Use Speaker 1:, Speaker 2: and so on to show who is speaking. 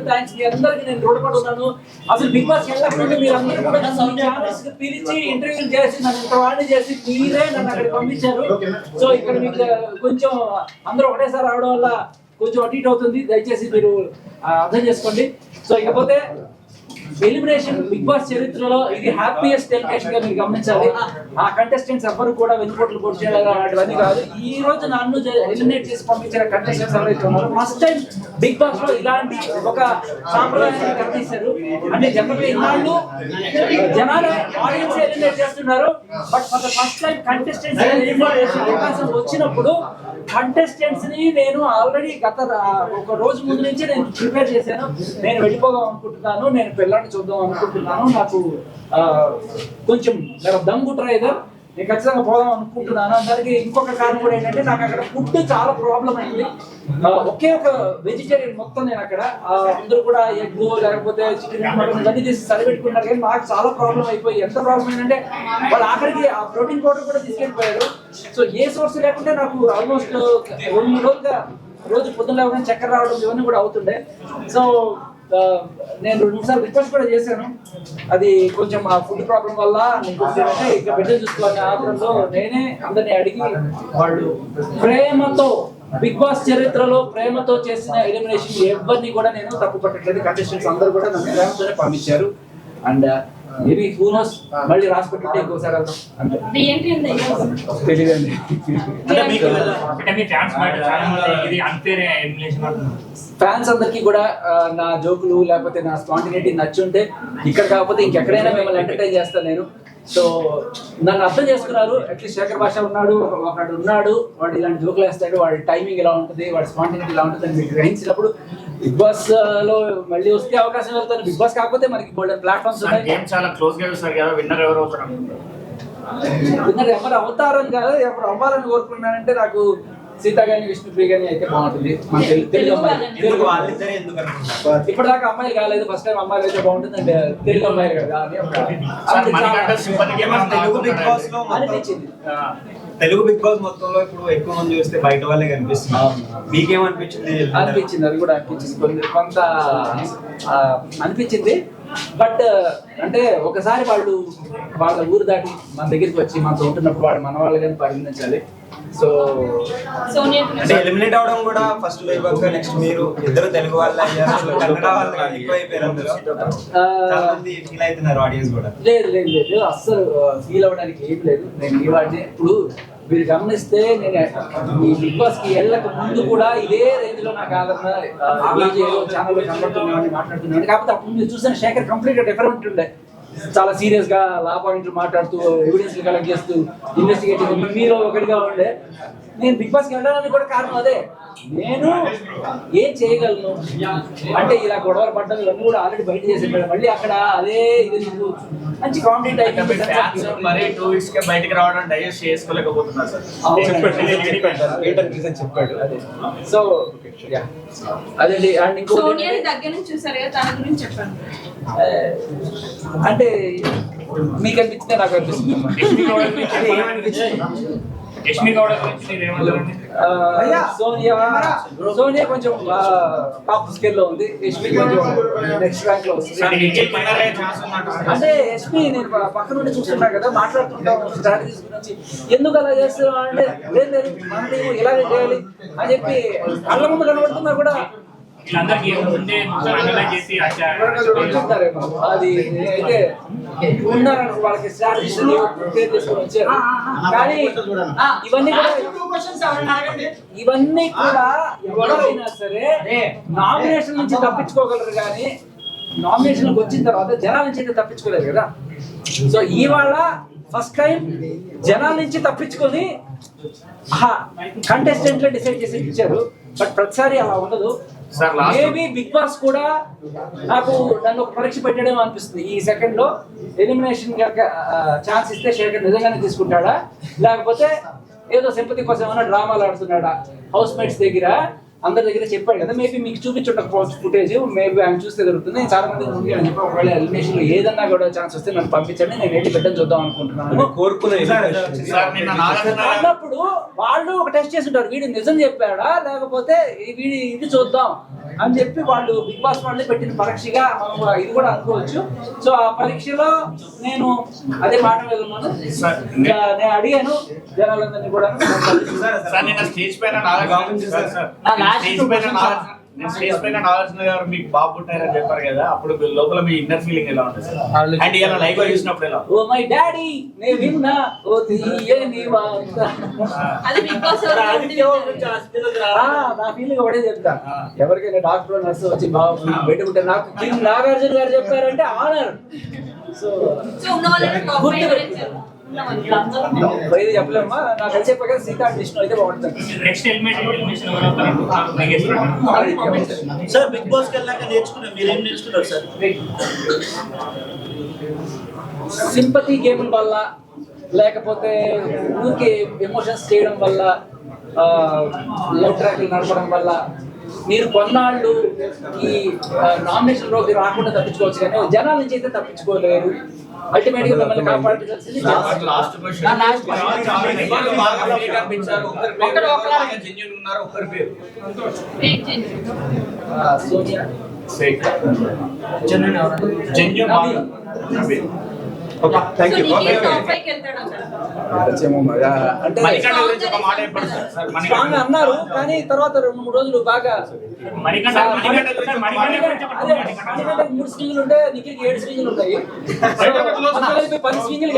Speaker 1: Thanks. మీ అందరికి నేను రుణపడి ఉన్నాను. అసలు బిగ్ బాస్ వెళ్ళకుండా మీరు అందరూ కూడా ఛానల్స్ పిలిచి ఇంటర్వ్యూలు చేసి నన్ను ఇంత వాడిని చేసి మీరే నన్ను అక్కడికి పంపించారు. సో ఇక్కడ మీకు కొంచెం అందరూ ఒకటేసారి రావడం వల్ల కొంచెం అటు ఇటు అవుతుంది, దయచేసి మీరు అర్థం చేసుకోండి. సో ఇకపోతే ఎలిమినేషన్ బిగ్ బాస్ చరిత్రలో ఇది హ్యాపీయెస్ట్ ఎలిమినేషన్ గా మీరు గమనించాలి. ఆ కంటెస్టెంట్స్ ఎవ్వరు కూడా వెనుకోట్లు పొడి చేయడం అలాంటివన్నీ కాదు. ఈ రోజు నన్ను ఎలిమినేట్ చేసి పంపించిన కంటెస్టెంట్స్ ఎవరైతే ఉన్నారో ఫస్ట్ టైం బిగ్ బాస్ లో ఇలాంటి ఒక సాంప్రదాయాన్ని కనిపిస్తారు. అంటే జనరల్గా ఇన్నాళ్ళు జనాలు ఆడియన్స్ ఎలిమినేట్ చేస్తున్నారు, but for the first time contestants eliminate చేసే అవకాశం వచ్చినప్పుడు కంటెస్టెంట్స్ ని నేను ఆల్రెడీ గత ఒక రోజు ముందు నుంచి నేను ప్రిపేర్ చేశాను. నేను వెళ్ళిపోదాం అనుకుంటున్నాను, నేను పిల్లాన్ని చూద్దాం అనుకుంటున్నాను, నాకు కొంచెం దమ్ము డ్రైవర్, నేను ఖచ్చితంగా పోదాం అనుకుంటున్నాను. అందరికి ఇంకొక కారణం కూడా ఏంటంటే నాకు అక్కడ ఫుడ్ చాలా ప్రాబ్లం అయింది. ఒకే ఒక వెజిటేరియన్ మొత్తం నేను అక్కడ అందరూ కూడా ఎగ్ లేకపోతే చికెన్ మటన్ ఇవన్నీ తీసి సరిపెట్టుకున్నారు, కానీ నాకు చాలా ప్రాబ్లం అయిపోయి ఎంత ప్రాబ్లం ఏంటంటే వాళ్ళు ఆఖరికి ఆ ప్రోటీన్ పౌడర్ కూడా తీసుకెళ్ళిపోయారు. సో ఏ సోర్స్ లేకుంటే నాకు ఆల్మోస్ట్ 2-3 రోజులుగా రోజు పొద్దున్న లేకుండా చక్కెర రావడం ఇవన్నీ కూడా అవుతుండే. సో నేను 2 సార్లు రిక్వెస్ట్ కూడా చేశాను, అది కొంచెం ఆ ఫుడ్ ప్రాబ్లం వల్ల నీకు ఇక బిడ్డలు చూసుకోవాలని ఆగ్రహంలో నేనే అందరినీ అడిగి వాళ్ళు ప్రేమతో బిగ్ బాస్ చరిత్రలో ప్రేమతో చేసిన ఎలిమినేషన్ ఎవరిని కూడా నేను తప్పు పట్టట్లేదు. కంటెస్టెంట్స్ అందరూ కూడా నన్ను ప్రేమతోనే పంపించారు. అండ్ మేబీ హూ నోస్ మళ్ళీ రాసి పెట్టుంటే ఇంకోసారి అంటే తెలియదండి. ఫ్యాన్స్ అందరికి కూడా నా జోకులు లేకపోతే నా స్పాంటినిటీ నచ్చుంటే ఇక్కడ కాకపోతే ఇంకెక్కడైనా మిమ్మల్ని ఎంటర్టైన్ చేస్తాను నేను. సో నన్ను అర్థం చేసుకున్నారు. అట్లీస్ట్ శేఖర్ భాష ఉన్నాడు, ఒకడు ఉన్నాడు, వాడు ఇలాంటి జోకులు వేస్తాడు, వాడి టైమింగ్ ఇలా ఉంటుంది, వాడి స్పాంటినిటీ ఇలా ఉంటుంది అని మీకు గ్రహించినప్పుడు బిగ్ బాస్ లో మళ్ళీ వస్తే అవకాశం వెళ్తాను. బిగ్ బాస్ కాకపోతే మనకి గోల్డెన్ ప్లాట్ఫామ్స్ ఉన్నాయి.
Speaker 2: చాలా క్లోజ్ గా చూస్తారు కదా, విన్నర్ ఎవరు అవుతారు?
Speaker 1: విన్నర్ ఎవరు అవుతారని కాదు, ఎవరు అవ్వాలని కోరుకున్నానంటే నాకు సీత గాని విష్ణుప్రియ గాని అయితే బాగుంటుంది. మన తెలుగు అమ్మాయి ఇప్పటిదాకా అమ్మాయిలు కాలేదు, ఫస్ట్ టైం అమ్మాయిలు అయితే బాగుంటుంది. అంటే తెలుగు అమ్మాయిలు కదా అనిపించింది.
Speaker 3: తెలుగు బిగ్ బాస్ మొత్తంలో ఇప్పుడు ఎక్కువ మంది చూస్తే బయట వాళ్ళే కనిపిస్తున్నారు. మీకేమనిపించింది?
Speaker 1: అనిపించింది, అది కూడా అనిపించింది, కొంత అనిపించింది. బట్ అంటే ఒకసారి వాళ్ళు వాళ్ళ ఊరు దాటి మన దగ్గరికి వచ్చి మనతో ఉంటున్నప్పుడు వాడు మన వాళ్ళని పరిగణించాలి. సో
Speaker 3: అంటే ఎలిమినేట్ అవడం కూడా ఫస్ట్ వైపు నెక్స్ట్ మీరు ఇద్దరు తెలుగు వాళ్ళు అయ్యారు, కన్నడ వాళ్ళు ఎక్కువ అయిపోయారు. చాలా మంది ఫీల్ అవుతున్నారు ఆడియన్స్ కూడా.
Speaker 1: లేదు లేదు లేదు, అస్సలు ఫీల్ అవ్వడానికి ఏం లేదు. నేను ఈ వాడిని ఇప్పుడు మీరు గమనిస్తే నేను ఈ బిగ్ బాస్ కి వెళ్ళక ముందు కూడా ఇదే రేంజ్ లో నాకు ఆదరణ ఛానల్ లో కనబడుతున్నామని మాట్లాడుతున్నాను. కాకపోతే అప్పుడు మీరు చూసిన శేఖర్ కంప్లీట్ గా డిఫరెంట్ ఉండే, చాలా సీరియస్ గా లా పాయింట్లు మాట్లాడుతూ ఎవిడెన్స్ కలెక్ట్ చేస్తూ ఇన్వెస్టిగేటింగ్ మీలో ఒకటిగా ఉండే. నేను బిగ్ బాస్కి వెళ్ళడానికి కూడా కారణం అదే. నేను ఏం చేయగలను అంటే ఇలా గొడవలు పడ్డం ఇవన్నీ కూడా ఆల్రెడీ బయట చేసేటాడు. మళ్ళీ అక్కడ అదే ఇది మంచి కామెడీ టైప్
Speaker 2: మరి 2 weeks కే బయటికి రావడం డైజెస్ట్ చేసుకోలేకపోతున్నారు సార్.
Speaker 1: చెప్పాడు అదే. సో అదండి. అండ్ ఇంకో
Speaker 4: దగ్గర నుంచి చూసారు కదా, తన గురించి చెప్పండి.
Speaker 1: అంటే మీకు అనిపించిందే నాకు అనిపిస్తుంది. సోనియా కొంచెం టాప్ స్కేల్ లో ఉంది, యష్మి కొంచెం నెక్స్ట్ ర్యాంక్ లో వస్తుంది. అంటే యష్మి నేను పక్క నుండి చూస్తున్నా కదా, మాట్లాడుతుంటాం స్ట్రాటజీస్ గురించి, ఎందుకు అలా చేస్తున్నాం అంటే లేదు లేదు మన టీం ఇలాగే చేయాలి అని చెప్పి కళ్ళ ముందు కనబడుతున్నా కూడా అది అయితే ఉన్నారు వాళ్ళకి స్ట్రాటజీస్ ప్రిపేర్ చేసుకొని వచ్చారు. కానీ ఇవన్నీ కూడా ఎవరైనా సరే నామినేషన్ నుంచి తప్పించుకోగలరు, కానీ నామినేషన్ వచ్చిన తర్వాత జనాల నుంచి అయితే తప్పించుకోలేరు కదా. సో ఇవాళ ఫస్ట్ టైం జనాల నుంచి తప్పించుకొని కంటెస్టెంట్లే డిసైడ్ చేసి ఇచ్చారు. బట్ ప్రతిసారి అలా ఉండదు. మేబీ బిగ్ బాస్ కూడా నాకు నన్ను ఒక పరీక్ష పెట్టడం అనిపిస్తుంది. ఈ సెకండ్ లో ఎలిమినేషన్ ఛాన్స్ ఇస్తే శేఖర్ నిజంగానే తీసుకుంటాడా, లేకపోతే ఏదో సింపతి కోసం ఏమైనా డ్రామాలు ఆడుతున్నాడా. హౌస్ మేట్స్ దగ్గర అందరి దగ్గర చెప్పాడు కదా, మేబీ మీకు చూపించుండకపోవచ్చు ఫుటేజ్, మేబీ ఆయన చూస్తే దొరుకుతుంది. నేను చాలా మంది ముందు అని చెప్పి ఒకవేళ ఎలిమినేషన్ లో ఏదన్నా కూడా ఛాన్స్ వస్తే నన్ను పంపించండి, నేను ఏంటి బిడ్డను చూద్దాం అనుకుంటున్నాను. అన్నప్పుడు వాళ్ళు ఒక టెస్ట్ చేసి ఉంటారు, వీడు నిజం చెప్పాడా లేకపోతే వీడి ఇది చూద్దాం అని చెప్పి వాళ్ళు బిగ్ బాస్ వాళ్ళే పెట్టిన పరీక్షగా మనం ఇది కూడా అనుకోవచ్చు. సో ఆ పరీక్షలో నేను అదే మాట మీద ఉన్నాను. నేను అడిగాను జనాలందరినీ కూడా.
Speaker 2: సార్ నిన్న స్టేజ్ పైన స్టేజ్ పైన నాగార్జున గారు మీకు బాబు పుట్టారని చెప్పారు కదా, అప్పుడు లోపల మీ ఇన్నర్ ఫీలింగ్ ఎలా ఉంటుంది సార్? అండ్ ఇలా లైవ్ గా చూసినప్పుడు ఎలా?
Speaker 1: ఓ మై డాడీ నే విన్నా ఓ తీయని వార్త.
Speaker 4: అది బిగ్ బాస్
Speaker 1: నా ఫీలింగ్ ఒకటే చెప్తా. ఎవరికైనా డాక్టర్ నర్సు వచ్చి బాబు పెట్టుకుంటే నాకు కింగ్ నాగార్జున గారు చెప్పారంటే ఆనర్. సో
Speaker 4: ఉన్న వాళ్ళని టాప్ ఫైవ్
Speaker 1: ఇది చెప్పలేమ్మా. నాకు కలిసి చెప్పగా సీతా విష్ణు అయితే బాగుంటుంది.
Speaker 2: Next elimination
Speaker 5: sir Bigg Boss కి వెళ్ళాక నేర్చుకున్నారు, మీరేం నేర్చుకున్నారు సార్?
Speaker 1: సింపతి గేమ్ వల్ల లేకపోతే ఊరికి ఎమోషన్స్ చేయడం వల్ల లవ్ ట్రాక్లు నడపడం వల్ల మీరు కొన్నాళ్ళు ఈ నామినేషన్ లోకి రాకుండా తప్పించుకోవచ్చు, కానీ జనాల నుంచి అయితే తప్పించుకోలేరు. అల్టిమేట్ గా మిమ్మల్ని కాపాడించాల్సింది
Speaker 2: last
Speaker 1: Sonia
Speaker 3: okay thank you.
Speaker 4: Top five వెళ్తాడు
Speaker 1: అంటే
Speaker 2: మణికంఠ గురించి ఒక మాట చెప్పండి సార్.
Speaker 1: స్ట్రాంగ్ అన్నారు, కానీ తర్వాత 2-3 రోజులు బాగా
Speaker 2: మణికంఠ గురించి
Speaker 1: అదే, మణికంఠకి 3 స్ట్రింగులు ఉంటే నిఖిల్కి 7 స్ట్రింగులు ఉంటాయి. 10 స్ట్రింగులు